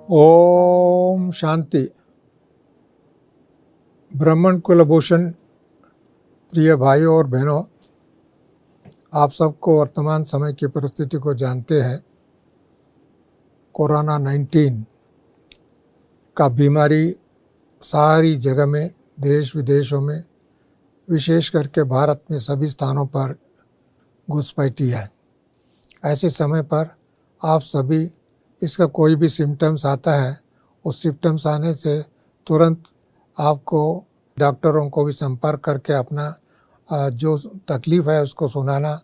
ओम शांति। ब्राह्मण कुलभूषण प्रिय भाइयों और बहनों, आप सबको वर्तमान समय की परिस्थिति को जानते हैं। कोरोना 19 का बीमारी सारी जगह में, देश विदेशों में, विशेष करके भारत में सभी स्थानों पर घुसपैठी है। ऐसे समय पर आप सभी, इसका कोई भी सिम्टम्स आता है, उस सिम्टम्स आने से तुरंत आपको डॉक्टरों को भी संपर्क करके अपना जो तकलीफ़ है उसको सुनाना,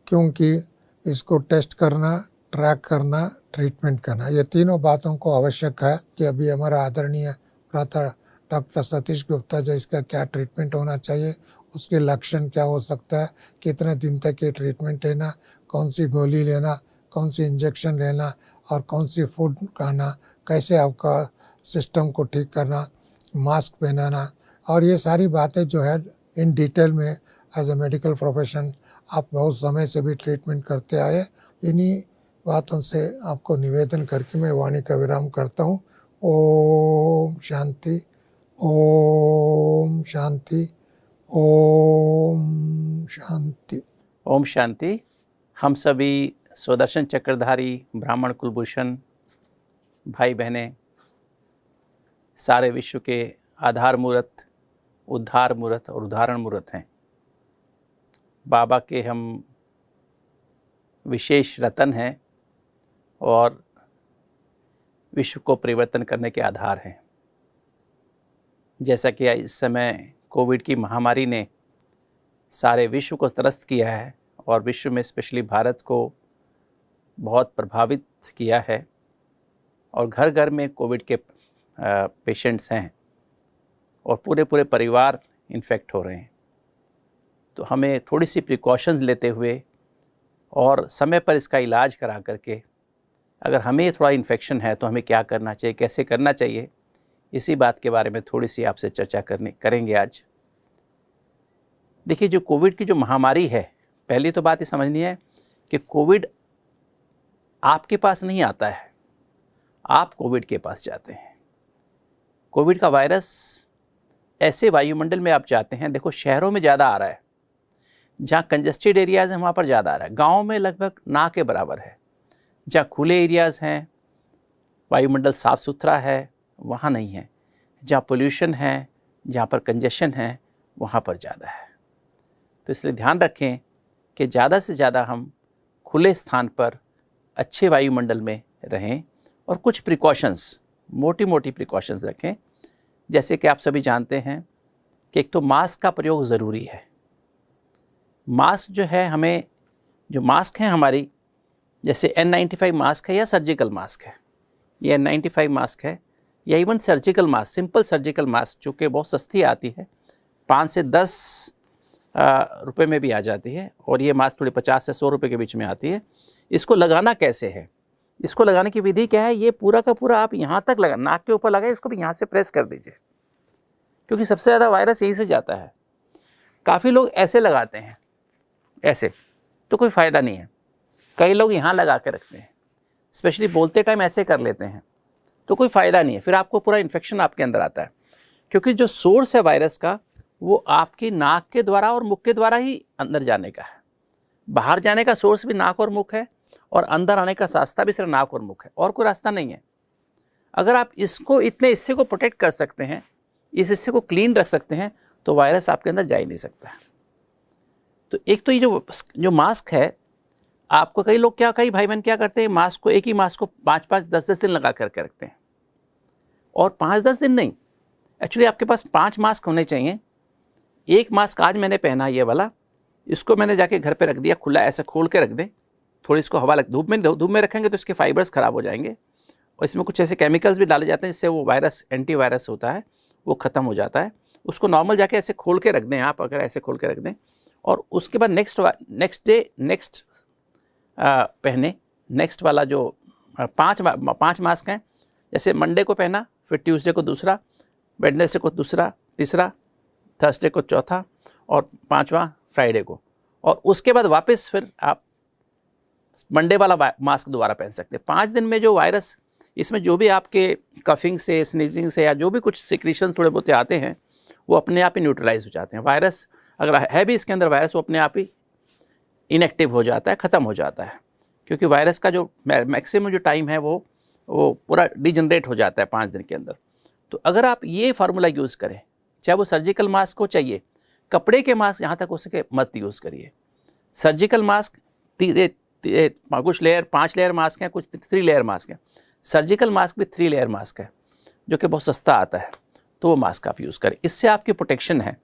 क्योंकि इसको टेस्ट करना, ट्रैक करना, ट्रीटमेंट करना, ये तीनों बातों को आवश्यक है। कि अभी हमारा आदरणीय प्रातः डॉक्टर सतीश गुप्ता जी, इसका क्या ट्रीटमेंट होना चाहिए, उसके लक्षण क्या हो सकता है, कितने दिन तक ये ट्रीटमेंट लेना, कौन सी गोली लेना, कौन सी इंजेक्शन लेना और कौन सी फूड खाना, कैसे आपका सिस्टम को ठीक करना, मास्क पहनाना, और ये सारी बातें जो है इन डिटेल में एज ए मेडिकल प्रोफेशन आप बहुत समय से भी ट्रीटमेंट करते आए। इन्हीं बातों से आपको निवेदन करके मैं वाणी का विराम करता हूँ। ओम शांति, ओम शांति, ओम शांति, ओम शांति। हम सभी स्वदर्शन चक्रधारी ब्राह्मण कुलभूषण भाई बहनें, सारे विश्व के आधार मूर्त, उद्धार मूर्त और उदाहरण मूर्त हैं। बाबा के हम विशेष रतन हैं और विश्व को परिवर्तन करने के आधार हैं। जैसा कि इस समय कोविड की महामारी ने सारे विश्व को त्रस्त किया है और विश्व में स्पेशली भारत को बहुत प्रभावित किया है और घर घर में कोविड के पेशेंट्स हैं और पूरे परिवार इन्फेक्ट हो रहे हैं। तो हमें थोड़ी सी प्रिकॉशंस लेते हुए और समय पर इसका इलाज करा करके, अगर हमें थोड़ा इन्फेक्शन है तो हमें क्या करना चाहिए, कैसे करना चाहिए, इसी बात के बारे में थोड़ी सी आपसे चर्चा करेंगे आज। देखिए, जो कोविड की जो महामारी है, पहली तो बात ये समझनी है कि कोविड आपके पास नहीं आता है, आप कोविड के पास जाते हैं। कोविड का वायरस ऐसे वायुमंडल में आप जाते हैं, देखो शहरों में ज़्यादा आ रहा है, जहाँ कंजेस्टेड एरियाज़ हैं वहाँ पर ज़्यादा आ रहा है। गाँव में लगभग ना के बराबर है। जहाँ खुले एरियाज़ हैं, वायुमंडल साफ़ सुथरा है, वहाँ नहीं है। जहाँ पोल्यूशन है, जहाँ पर कंजेशन है, वहाँ पर ज़्यादा है। तो इसलिए ध्यान रखें कि ज़्यादा से ज़्यादा हम खुले स्थान पर अच्छे वायुमंडल में रहें और कुछ प्रिकॉशंस, मोटी प्रिकॉशंस रखें। जैसे कि आप सभी जानते हैं कि एक तो मास्क का प्रयोग ज़रूरी है। मास्क जो है, हमें जो मास्क है हमारी, जैसे N95 मास्क है या सर्जिकल मास्क है, ये N95 मास्क है या even surgical mask, simple surgical mask, जो कि बहुत सस्ती आती है, 5 से 10 रुपए में भी आ जाती है, और ये मास्क थोड़ी 50 से 100 रुपए के बीच में आती है। इसको लगाना कैसे है, इसको लगाने की विधि क्या है, ये पूरा का पूरा आप यहाँ तक लगा, नाक के ऊपर लगाए, इसको भी यहाँ से प्रेस कर दीजिए, क्योंकि सबसे ज़्यादा वायरस यहीं से जाता है। काफ़ी लोग ऐसे लगाते हैं, ऐसे तो कोई फ़ायदा नहीं है। कई लोग यहाँ लगा के रखते हैं, स्पेशली बोलते टाइम ऐसे कर लेते हैं, तो कोई फ़ायदा नहीं है। फिर आपको पूरा इन्फेक्शन आपके अंदर आता है, क्योंकि जो सोर्स है वायरस का, वो आपकी नाक के द्वारा और मुख के द्वारा ही अंदर जाने का है। बाहर जाने का सोर्स भी नाक और मुख है, और अंदर आने का रास्ता भी सिर्फ नाक और मुख है, और कोई रास्ता नहीं है। अगर आप इसको इतने हिस्से को प्रोटेक्ट कर सकते हैं, इस हिस्से को क्लीन रख सकते हैं, तो वायरस आपके अंदर जा ही नहीं सकता है। तो एक तो ये जो मास्क है, आपको कई लोग कई भाई बहन क्या करते हैं, मास्क को, एक ही मास्क को 5-5, 10-10 दिन लगा करके रखते हैं। और 5-10 दिन नहीं, एक्चुअली आपके पास 5 मास्क होने चाहिए। एक मास्क आज मैंने पहना, ये वाला, इसको मैंने जाके घर पे रख दिया खुला, ऐसे खोल के रख दें, थोड़ी इसको हवा लग, धूप में रखेंगे तो इसके फाइबर्स ख़राब हो जाएंगे, और इसमें कुछ ऐसे केमिकल्स भी डाले जाते हैं जिससे वो वायरस, एंटीवायरस होता है, वो ख़त्म हो जाता है। उसको नॉर्मल जाके ऐसे खोल के रख दें आप, अगर ऐसे खोल के रख दें, और उसके बाद नेक्स्ट पहने। नेक्स्ट वाला जो 5 मास्क हैं, जैसे मंडे को पहना, फिर ट्यूसडे को दूसरा, वेडनेसडे को दूसरा, तीसरा, थर्सडे को चौथा, और 5वां फ्राइडे को, और उसके बाद वापस फिर आप मंडे वाला मास्क दोबारा पहन सकते हैं। 5 दिन में जो वायरस इसमें जो भी आपके कफिंग से, स्नीजिंग से या जो भी कुछ सिक्रीशन थोड़े बहुत आते हैं वो अपने आप ही न्यूट्रलाइज हो जाते हैं। वायरस अगर है भी इसके अंदर वायरस, वो अपने आप ही इनएक्टिव हो जाता है, ख़त्म हो जाता है, क्योंकि वायरस का जो मैक्सिमम जो टाइम है वो पूरा डिजनरेट हो जाता है 5 दिन के अंदर। तो अगर आप ये फार्मूला यूज़ करें, चाहे वो सर्जिकल मास्क हो, चाहिए कपड़े के मास्क जहाँ तक हो सके मत यूज़ करिए। सर्जिकल मास्क कुछ लेयर 5 लेयर मास्क हैं, कुछ 3 लेयर मास्क हैं। सर्जिकल मास्क भी 3 लेयर मास्क है जो कि बहुत सस्ता आता है, तो वो मास्क आप यूज़ करें। इससे आपकी प्रोटेक्शन है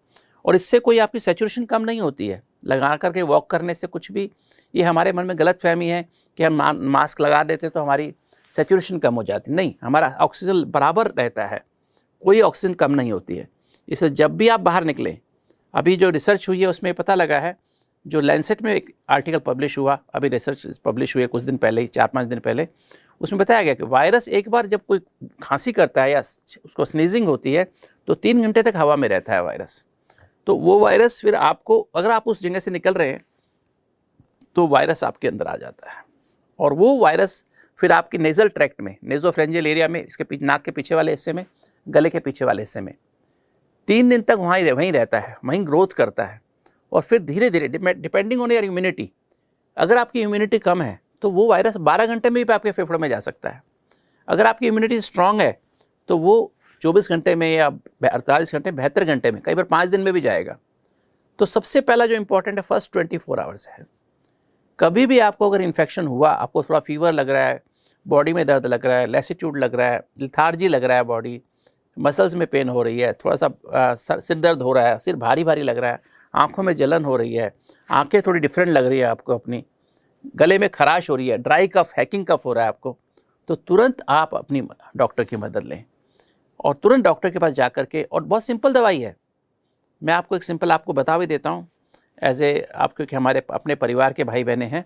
और इससे कोई आपकी सैचुरेशन कम नहीं होती है। लगा करके वॉक करने से कुछ भी, ये हमारे मन में गलत फहमी है कि हम मास्क लगा देते तो हमारी सैचुरेशन कम हो जाती, नहीं, हमारा ऑक्सीजन बराबर रहता है, कोई ऑक्सीजन कम नहीं होती है। इसलिए जब भी आप बाहर निकलें, अभी जो रिसर्च हुई है उसमें पता लगा है, जो लैंसेट में एक आर्टिकल पब्लिश हुआ, अभी रिसर्च पब्लिश हुई है कुछ दिन पहले ही, 4-5 दिन पहले, उसमें बताया गया कि वायरस एक बार जब कोई खांसी करता है या उसको स्नीजिंग होती है तो 3 घंटे तक हवा में रहता है वायरस। तो वो वायरस फिर आपको, अगर आप उस जगह से निकल रहे हैं तो वायरस आपके अंदर आ जाता है, और वो वायरस फिर आपकी नेज़ल ट्रैक्ट में, नेज़ोफेरेंजियल एरिया में, इसके नाक के पीछे वाले हिस्से में, गले के पीछे वाले हिस्से में 3 दिन तक वहीं रहता है, वहीं ग्रोथ करता है, और फिर धीरे धीरे डिपेंडिंग ऑन योर इम्यूनिटी, अगर आपकी इम्यूनिटी कम है तो वो वायरस 12 घंटे में भी आपके फेफड़ों में जा सकता है। अगर आपकी इम्यूनिटी स्ट्रांग है तो वो 24 घंटे में या 48 घंटे, 72 घंटे में, कई बार 5 दिन में भी जाएगा। तो सबसे पहला जो इंपॉर्टेंट है फर्स्ट 24 आवर्स है। कभी भी आपको अगर इन्फेक्शन हुआ, आपको थोड़ा फीवर लग रहा है, बॉडी में दर्द लग रहा है, लैसिट्यूड लग रहा है, लिथार्जी लग रहा है, बॉडी मसल्स में पेन हो रही है, थोड़ा सा सिर दर्द हो रहा है, सिर भारी भारी लग रहा है, आँखों में जलन हो रही है, आँखें थोड़ी डिफरेंट लग रही है आपको अपनी, गले में खराश हो रही है, ड्राई कफ, हैकिंग कफ हो रहा है आपको, तो तुरंत आप अपनी डॉक्टर की मदद लें और तुरंत डॉक्टर के पास जा कर के, और बहुत सिंपल दवाई है, मैं आपको एक सिंपल आपको बता भी देता हूँ एज ए आप, क्योंकि हमारे अपने परिवार के भाई बहने हैं।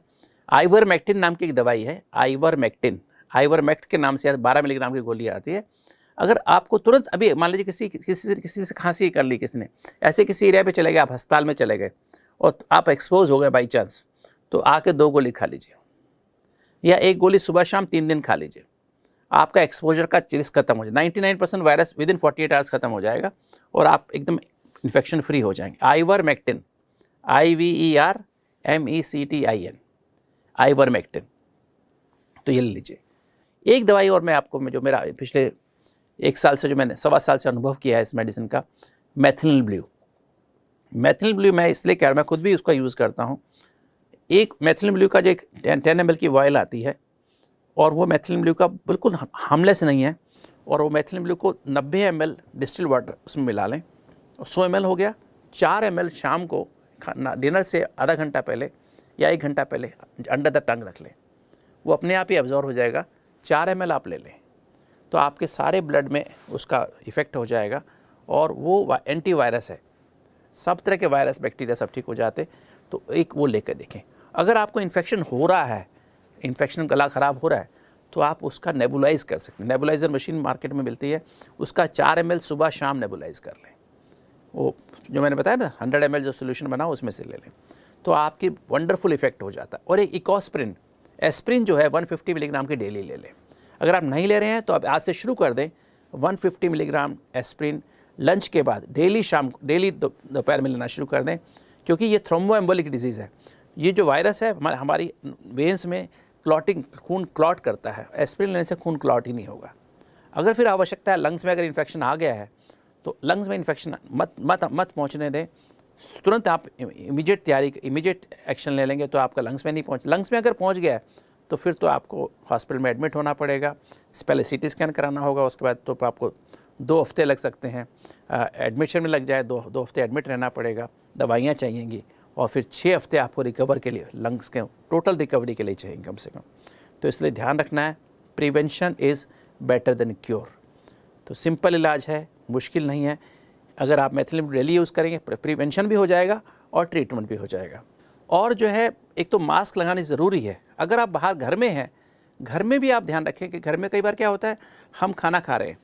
आइवरमेक्टिन नाम की एक दवाई है, आइवरमेक्ट के नाम से 12 मिलीग्राम की गोली आती है। अगर आपको तुरंत अभी मान लीजिए किसी से खांसी कर ली, किसी ने ऐसे किसी एरिया पे चले गए, आप अस्पताल में चले गए और आप एक्सपोज हो गए बाई चांस, तो आके 2 गोली खा लीजिए, या 1 गोली सुबह शाम 3 दिन खा लीजिए, आपका एक्सपोजर का रिस्क खत्म हो जाए। 99% वायरस विदिन 48 आवर्स खत्म हो जाएगा और आप एकदम इन्फेक्शन फ्री हो जाएंगे। आइवरमेक्टिन, IVERMECTIN, आइवरमेक्टिन, तो ये ले लीजिए। एक दवाई और मैं आपको, जो मेरा पिछले 1 साल से, जो मैंने 1.25 साल से अनुभव किया है इस मेडिसिन का, मेथिलिन ब्लू मैं इसलिए कह रहा हूँ, मैं खुद भी उसका यूज़ करता हूँ। एक मेथिलिन ब्लू का जो एक 10 ml की वॉयल आती है, और वो मेथिलिन ब्लू का बिल्कुल हार्मलेस नहीं है, और वो मेथिलिन ब्लू को 90 ml डिस्टिल वाटर उसमें मिला लें, और 100 ml हो गया। 4 ml शाम को डिनर से आधा घंटा पहले या 1 घंटा पहले अंडर द टंग रख लें, वो अपने आप ही एब्जॉर्ब हो जाएगा। 4 ml आप ले लें तो आपके सारे ब्लड में उसका इफ़ेक्ट हो जाएगा, और वो एंटीवायरस है, सब तरह के वायरस बैक्टीरिया सब ठीक हो जाते। तो एक वो लेकर देखें। अगर आपको इन्फेक्शन हो रहा है, इन्फेक्शन, गला ख़राब हो रहा है, तो आप उसका नेबुलाइज कर सकते हैं। नेबुलाइज़र मशीन मार्केट में मिलती है, उसका 4 ml सुबह शाम नेबुलाइज कर लें। वो जो मैंने बताया ना 100 ml जो सोल्यूशन बना उसमें से ले लें, तो आपकी वंडरफुल इफेक्ट हो जाता है। और एक इकोस्प्रिन, एस्प्रिन जो है 150 मिलीग्राम की डेली ले लें। अगर आप नहीं ले रहे हैं तो आप आज से शुरू कर दें 150 मिलीग्राम एस्प्रिन लंच के बाद, डेली शाम को, डेली दोपहर में लेना शुरू कर दें, क्योंकि ये थ्रोम्बोएम्बोलिक डिजीज़ है। ये जो वायरस है हमारी वेंस में क्लॉटिंग, खून क्लॉट करता है, एस्प्रिन लेने से खून क्लॉट ही नहीं होगा। अगर फिर आवश्यकता है, लंग्स में अगर इन्फेक्शन आ गया है तो लंग्स में इन्फेक्शन मत पहुंचने दें, तुरंत आप इमीडिएट एक्शन ले लेंगे तो आपका लंग्स में नहीं पहुंच, लंग्स में अगर पहुंच गया तो फिर तो आपको हॉस्पिटल में एडमिट होना पड़ेगा, पहले CT स्कैन कराना होगा, उसके बाद तो आपको 2 हफ्ते लग सकते हैं, एडमिशन में लग जाए 2 हफ्ते एडमिट रहना पड़ेगा, दवाइयाँ चाहिएंगी, और फिर 6 हफ्ते आपको रिकवर के लिए, लंग्स के टोटल रिकवरी के लिए चाहिए कम से कम। तो इसलिए ध्यान रखना है, prevention is better than cure. तो सिंपल इलाज है, मुश्किल नहीं है। अगर आप मेथिलिन डेली यूज़ करेंगे, प्रिवेंशन भी हो जाएगा और ट्रीटमेंट भी हो जाएगा। और जो है, एक तो मास्क लगानी ज़रूरी है। अगर आप बाहर घर में हैं, घर में भी आप ध्यान रखें कि घर में कई बार क्या होता है, हम खाना खा रहे हैं,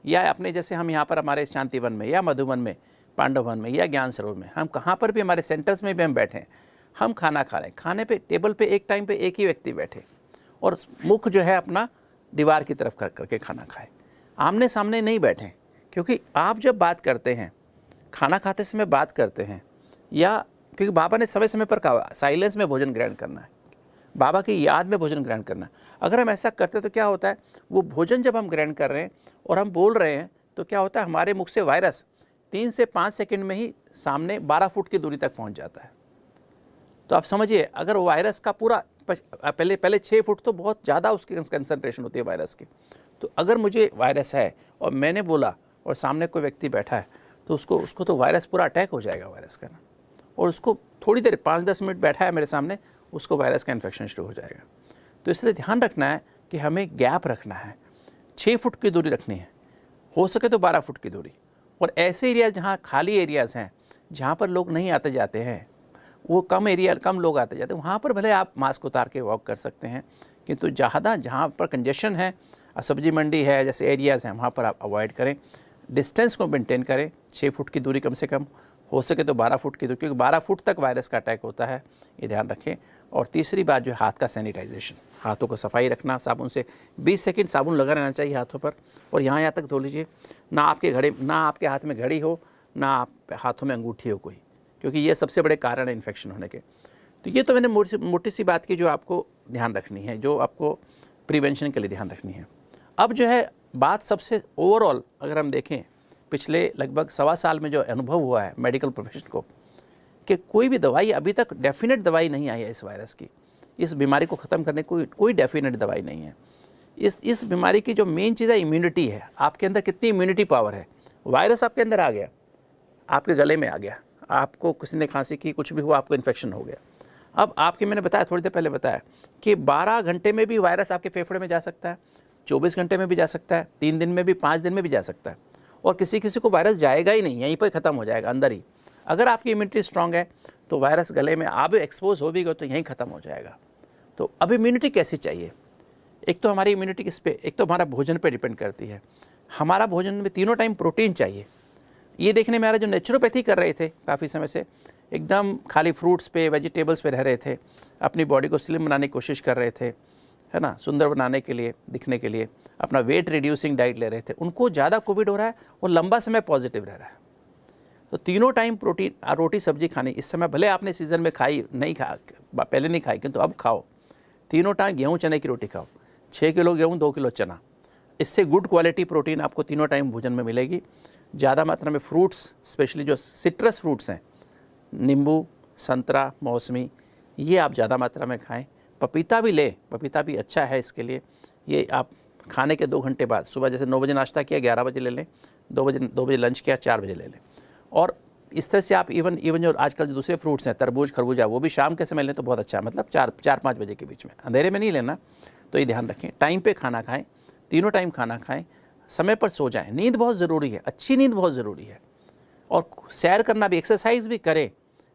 या अपने जैसे हम यहाँ पर हमारे शांतिवन में या मधुबन में, पांडववन में या ज्ञान सरोवर में, हम कहाँ पर भी हमारे सेंटर्स में भी हम बैठे हैं, हम खाना खा रहे हैं, खाने पे टेबल पे एक टाइम पे एक ही व्यक्ति बैठे, और मुख जो है अपना दीवार की तरफ करके खाना खाएं, आमने सामने नहीं बैठें। क्योंकि आप जब बात करते हैं, खाना खाते समय बात करते हैं, या क्योंकि बाबा ने समय समय पर कहा साइलेंस में भोजन ग्रहण करना है, बाबा की याद में भोजन ग्रहण करना है। अगर हम ऐसा करते हैं तो क्या होता है, वो भोजन जब हम ग्रहण कर रहे हैं और हम बोल रहे हैं तो क्या होता है, हमारे मुख से वायरस 3 से 5 सेकंड में ही सामने 12 फुट की दूरी तक पहुंच जाता है। तो आप समझिए, अगर वायरस का पूरा पहले 6 फुट तो बहुत ज़्यादा उसकी कंसंट्रेशन होती है वायरस की। तो अगर मुझे वायरस है और मैंने बोला और सामने कोई व्यक्ति बैठा है तो उसको तो वायरस पूरा अटैक हो जाएगा वायरस का ना, और उसको थोड़ी देर 5-10 मिनट बैठा है मेरे सामने, उसको वायरस का इन्फेक्शन शुरू हो जाएगा। तो इसलिए ध्यान रखना है कि हमें गैप रखना है, 6 फुट की दूरी रखनी है, हो सके तो 12 फुट की दूरी। और ऐसे एरियाज़ जहाँ खाली एरियाज़ हैं, जहाँ पर लोग नहीं आते जाते हैं, वो कम लोग आते जाते हैं, वहाँ पर भले आप मास्क उतार के वॉक कर सकते हैं, किंतु जहाँ पर कंजेशन है, सब्जी मंडी है जैसे एरियाज़ हैं, वहाँ पर आप अवॉइड करें। डिस्टेंस को मेंटेन करें, 6 फुट की दूरी कम से कम, हो सके तो 12 फुट की दूरी, क्योंकि 12 फुट तक वायरस का अटैक होता है, ये ध्यान रखें। और तीसरी बात जो है, हाथ का सैनिटाइजेशन, हाथों को सफाई रखना, साबुन से 20 सेकंड साबुन लगा रहना चाहिए हाथों पर, और यहाँ तक धो लीजिए। ना आपके हाथ में घड़ी हो, ना आप हाथों में अंगूठी हो कोई, क्योंकि ये सबसे बड़े कारण है इन्फेक्शन होने के। तो ये तो मैंने मोटी सी बात की जो आपको ध्यान रखनी है, जो आपको प्रिवेंशन के लिए ध्यान रखनी है। अब जो है बात सबसे ओवरऑल अगर हम देखें, पिछले लगभग 1.25 साल में जो अनुभव हुआ है मेडिकल प्रोफेशन को, कि कोई भी दवाई अभी तक डेफिनेट दवाई नहीं आई है इस वायरस की, इस बीमारी को ख़त्म करने की कोई डेफिनेट दवाई नहीं है। इस बीमारी की जो मेन चीज़ है इम्यूनिटी है, आपके अंदर कितनी इम्यूनिटी पावर है। वायरस आपके अंदर आ गया, आपके गले में आ गया, आपको किसी ने खांसी की, कुछ भी हुआ, आपको इन्फेक्शन हो गया। अब आपके, मैंने बताया थोड़ी देर पहले बताया कि 12 घंटे में भी वायरस आपके फेफड़े में जा सकता है, 24 घंटे में भी जा सकता है, 3 दिन में भी, 5 दिन में भी जा सकता है, और किसी को वायरस जाएगा ही नहीं, यहीं पर ख़त्म हो जाएगा अंदर ही। अगर आपकी इम्यूनिटी स्ट्रांग है तो वायरस गले में आप एक्सपोज हो भी गए तो यहीं ख़त्म हो जाएगा। तो अब इम्यूनिटी कैसी चाहिए? एक तो हमारी इम्यूनिटी किस पे, एक तो हमारा भोजन पे डिपेंड करती है। हमारा भोजन में तीनों टाइम प्रोटीन चाहिए। ये देखने में आ रहा है, जो नेचुरोपैथी कर रहे थे काफ़ी समय से, एकदम खाली फ्रूट्स पे, वेजिटेबल्स पे रह रहे थे, अपनी बॉडी को स्लिम बनाने की कोशिश कर रहे थे, है ना, सुंदर बनाने के लिए, दिखने के लिए, अपना वेट रिड्यूसिंग डाइट ले रहे थे, उनको ज़्यादा कोविड हो रहा है और लंबा समय पॉजिटिव रह रहा है। तो तीनों टाइम प्रोटीन, रोटी सब्जी खानी। इस समय भले आपने सीज़न में खाई नहीं, पहले नहीं खाई, किंतु अब खाओ। तीनों टाइम गेहूँ चने की रोटी खाओ, 6 किलो गेहूँ, 2 किलो चना। इससे गुड क्वालिटी प्रोटीन आपको तीनों टाइम भोजन में मिलेगी। ज़्यादा मात्रा में फ्रूट्स, स्पेशली जो सिट्रस फ्रूट्स हैं, नींबू, संतरा, मौसमी, ये आप ज़्यादा मात्रा में खाएं। पपीता भी लें, पपीता भी अच्छा है इसके लिए। ये आप खाने के 2 घंटे बाद, सुबह जैसे 9 बजे नाश्ता किया, 11 बजे ले लें, 2 बजे लंच किया, 4 बजे ले लें। और इस तरह से आप इवन जो आजकल जो दूसरे फ्रूट्स हैं, तरबूज, खरबूजा, वो भी शाम के समय लें तो बहुत अच्छा है, मतलब 4-5 बजे के बीच में, अंधेरे में नहीं लेना। तो ये ध्यान रखें, टाइम पे खाना खाएं, तीनों टाइम खाना खाएं, समय पर सो जाएं। नींद बहुत ज़रूरी है, अच्छी नींद बहुत ज़रूरी है। और सैर करना भी, एक्सरसाइज भी करें,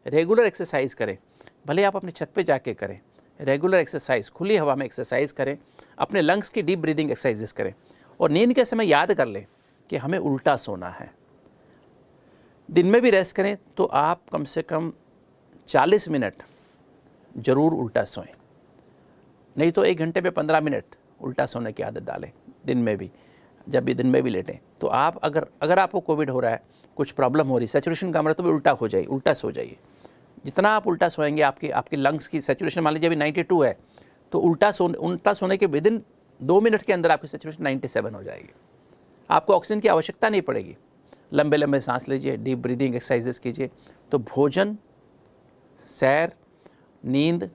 रेगुलर एक्सरसाइज करें, भले आप अपनी छत पे जाके करें, रेगुलर एक्सरसाइज, खुली हवा में एक्सरसाइज करें, अपने लंग्स की डीप ब्रीदिंग एक्सरसाइजेस करें। और नींद के समय याद कर लें कि हमें उल्टा सोना है। दिन में भी रेस्ट करें तो आप कम से कम 40 मिनट ज़रूर उल्टा सोएं, नहीं तो 1 घंटे में 15 मिनट उल्टा सोने की आदत डालें दिन में भी। जब भी दिन में भी लेटें तो आप अगर आपको कोविड हो रहा है, कुछ प्रॉब्लम हो रही, सैचुरेशन कम रहा है, तो भी उल्टा सो जाइए। जितना आप उल्टा सोएंगे, आपके लंग्स की सैचुरेशन मान लीजिए अभी 92 है, तो उल्टा सोने के विदिन 2 मिनट के अंदर आपकी सैचुरेशन 97 हो जाएगी। आपको ऑक्सीजन की आवश्यकता नहीं पड़ेगी। लंबे लंबे सांस लीजिए, डीप ब्रीदिंग एक्सरसाइजेस कीजिए। तो भोजन, सैर, नींद,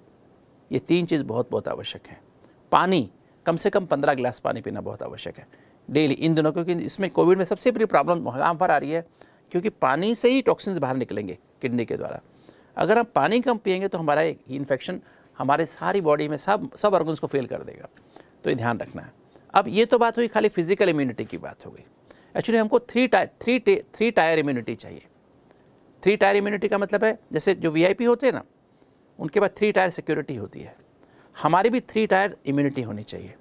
ये 3 चीज़ बहुत बहुत आवश्यक है। पानी, कम से कम 15 गिलास पानी पीना बहुत आवश्यक है डेली इन दिनों, क्योंकि इसमें कोविड में सबसे बड़ी प्रॉब्लम वहाँ पर आ रही है, क्योंकि पानी से ही टॉक्सिन्स बाहर निकलेंगे किडनी के द्वारा। अगर हम पानी कम पिएंगे तो हमारा इन्फेक्शन हमारे सारी बॉडी में सब ऑर्गन्स को फेल कर देगा। तो ये ध्यान रखना है। अब ये तो बात हुई खाली फिजिकल इम्यूनिटी की बात हो गई। एक्चुअली हमको 3 टायर इम्यूनिटी चाहिए। 3 टायर इम्यूनिटी का मतलब है, जैसे जो VIP होते हैं ना, उनके पास 3 टायर सिक्योरिटी होती है, हमारी भी 3 टायर इम्यूनिटी होनी चाहिए।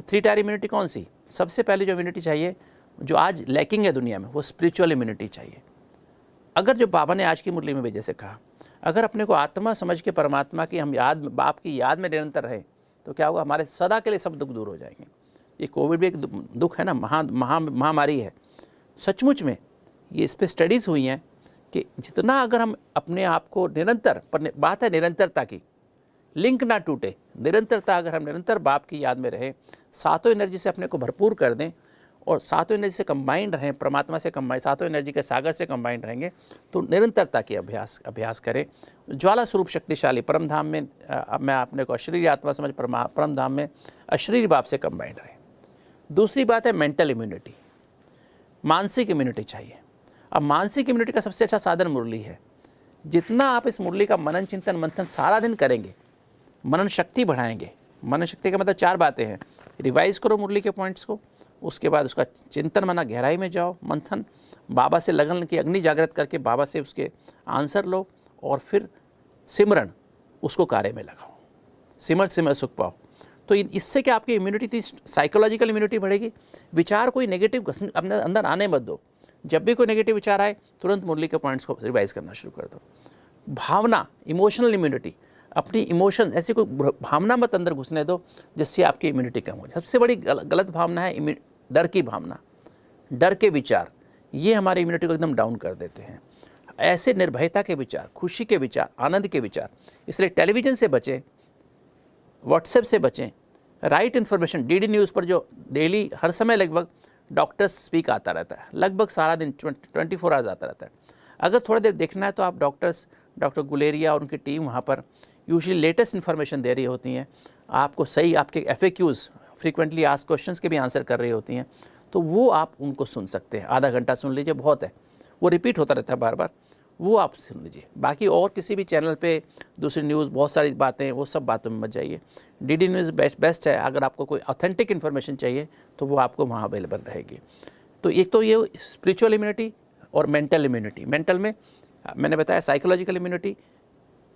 3 टायर इम्यूनिटी कौन सी? सबसे पहले जो इम्यूनिटी चाहिए, जो आज लैकिंग है दुनिया में, वो स्पिरिचुअल इम्यूनिटी चाहिए। अगर जो बाबा ने आज की मुरली में भी जैसे कहा, अगर अपने को आत्मा समझ के परमात्मा की हम बाप की याद में निरंतर रहें, तो क्या होगा, हमारे सदा के लिए सब दुख दूर हो जाएंगे। ये कोविड भी एक दुख है ना, महामारी है। सचमुच में ये इस पर स्टडीज़ हुई हैं कि जितना अगर हम अपने आप को निरंतर, पर बात है निरंतरता की, लिंक ना टूटे, निरंतरता, अगर हम निरंतर बाप की याद में रहें, सातों एनर्जी से अपने को भरपूर कर दें और सातों एनर्जी से कंबाइंड रहें, परमात्मा से कंबाइंड, सातों एनर्जी के सागर से कंबाइंड रहेंगे, तो निरंतरता की अभ्यास करें। ज्वाला स्वरूप शक्तिशाली परम धाम में मैं अपने को अशरीरी आत्मा समझ परम धाम में अशरीरी बाप से कंबाइंड रहें। दूसरी बात है मेंटल इम्यूनिटी, मानसिक इम्यूनिटी चाहिए। अब मानसिक इम्यूनिटी का सबसे अच्छा साधन मुरली है। जितना आप इस मुरली का मनन चिंतन मंथन सारा दिन करेंगे, मनन शक्ति बढ़ाएंगे। मनन शक्ति का मतलब 4 बातें हैं। रिवाइज करो मुरली के पॉइंट्स को, उसके बाद उसका चिंतन माना गहराई में जाओ, मंथन, बाबा से लगन की अग्नि जागृत करके बाबा से उसके आंसर लो, और फिर सिमरन, उसको कार्य में लगाओ। सिमर सुख पाओ। तो इससे क्या आपकी इम्यूनिटी थी, साइकोलॉजिकल इम्यूनिटी बढ़ेगी। विचार कोई नेगेटिव अपने अंदर आने मत दो। जब भी कोई नेगेटिव विचार आए तुरंत मुरली के पॉइंट्स को रिवाइज करना शुरू कर दो। भावना, इमोशनल इम्यूनिटी, अपनी इमोशन, ऐसी कोई भावना मत अंदर घुसने दो जिससे आपकी इम्यूनिटी कम हो जाए। सबसे बड़ी गलत भावना है डर की भावना, डर के विचार, ये हमारी इम्यूनिटी को एकदम डाउन कर देते हैं। ऐसे निर्भयता के विचार, खुशी के विचार, आनंद के विचार, इसलिए टेलीविज़न से बचें, व्हाट्सएप से बचें, राइट इन्फॉर्मेशन। डीडी न्यूज़ पर जो डेली हर समय लगभग डॉक्टर्स स्पीक आता रहता है, लगभग सारा दिन 24 आवर्स आता रहता है। अगर थोड़ा देर देखना है तो आप डॉक्टर गुलेरिया और उनकी टीम वहाँ पर यूजुअली लेटेस्ट इन्फॉर्मेशन दे रही होती हैं, आपको सही आपके FAQs, फ्रीक्वेंटली आस्क्ड क्वेश्चंस के भी आंसर कर रही होती हैं, तो वो आप उनको सुन सकते हैं। आधा घंटा सुन लीजिए, बहुत है, वो रिपीट होता रहता है बार बार, वो आप सुन लीजिए। बाकी और किसी भी चैनल पे दूसरी न्यूज़, बहुत सारी बातें, वो सब बातों में मत जाइए। डीडी न्यूज़ बेस्ट है। अगर आपको कोई ऑथेंटिक इन्फॉर्मेशन चाहिए तो वो आपको वहाँ अवेलेबल रहेगी। तो एक तो ये स्पिरिचुअल इम्यूनिटी और मेंटल इम्यूनिटी। मेंटल में मैंने बताया साइकोलॉजिकल इम्यूनिटी,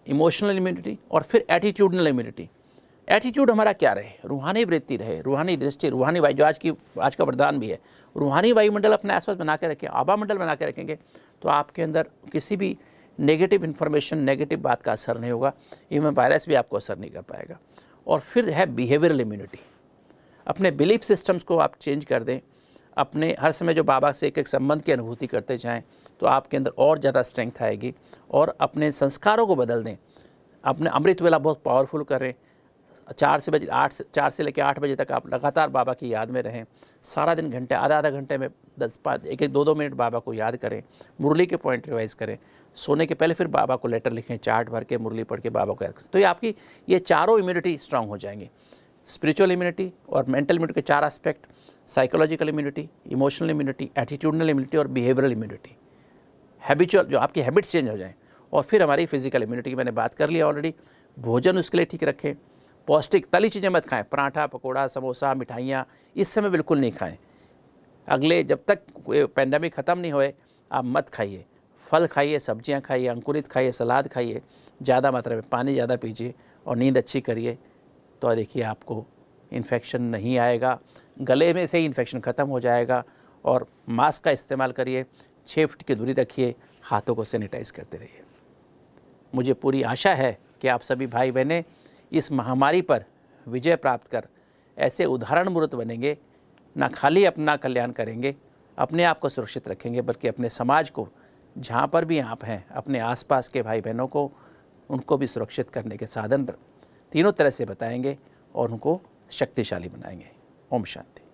इमोशनल इम्यूनिटी और फिर एटीट्यूडनल इम्यूनिटी। एटीट्यूड हमारा क्या रहे, रूहानी वृत्ति रहे, रूहानी दृष्टि, रूहानी वायु, जो आज का वरदान भी है, रूहानी वायुमंडल अपने आसपास बना के रखें, आभा मंडल बना के रखेंगे, तो आपके अंदर किसी भी नेगेटिव इन्फॉर्मेशन, नेगेटिव बात का असर नहीं होगा। इवन वायरस भी आपको असर नहीं कर पाएगा। और फिर है बिहेवियरल इम्यूनिटी। अपने बिलीफ सिस्टम्स को आप चेंज कर दें, अपने हर समय जो बाबा से एक संबंध की अनुभूति करते जाएं, तो आपके अंदर और ज़्यादा स्ट्रेंथ आएगी। और अपने संस्कारों को बदल दें, अपने अमृत वेला बहुत पावरफुल करें। 4 से लेकर 8 बजे तक आप लगातार बाबा की याद में रहें। सारा दिन घंटे, आधा घंटे में 1-2 मिनट बाबा को याद करें, मुरली के पॉइंट रिवाइज करें। सोने के पहले फिर बाबा को लेटर लिखें, चार्ट भर के मुरली पढ़ के बाबा को याद करें। तो ये आपकी ये चारों इम्यूनिटी स्ट्रांग हो जाएंगी। स्पिरिचुअल इम्यूनिटी और मेंटल इम्यूनिटी के 4 aspect, psychological immunity, emotional immunity, attitudinal immunity और बिहेवियरल इम्यूनिटी। हैबिचुअल, जो आपकी हैबिट्स चेंज हो जाएं। और फिर हमारी फिजिकल इम्यूनिटी की मैंने बात कर लिया ऑलरेडी। भोजन उसके लिए ठीक रखें, पौष्टिक तली चीज़ें मत खाएं, पराठा, पकोड़ा, समोसा, मिठाइयाँ इस समय बिल्कुल नहीं खाएं। अगले जब तक पैंडेमिक ख़त्म नहीं होए आप मत खाइए। फल खाइए, सब्जियां खाइए, अंकुरित खाइए, सलाद खाइए, ज़्यादा मात्रा में पानी ज़्यादा पीजिए और नींद अच्छी करिए। तो देखिए आपको इन्फेक्शन नहीं आएगा, गले में से ही इन्फेक्शन ख़त्म हो जाएगा। और मास्क का इस्तेमाल करिए, 6 फीट की दूरी रखिए, हाथों को सैनिटाइज करते रहिए। मुझे पूरी आशा है कि आप सभी भाई बहनें इस महामारी पर विजय प्राप्त कर ऐसे उदाहरण मूर्त बनेंगे, ना खाली अपना कल्याण करेंगे, अपने आप को सुरक्षित रखेंगे, बल्कि अपने समाज को, जहाँ पर भी आप हैं, अपने आसपास के भाई बहनों को, उनको भी सुरक्षित करने के साधन तीनों तरह से बताएंगे और उनको शक्तिशाली बनाएंगे। ओम शांति।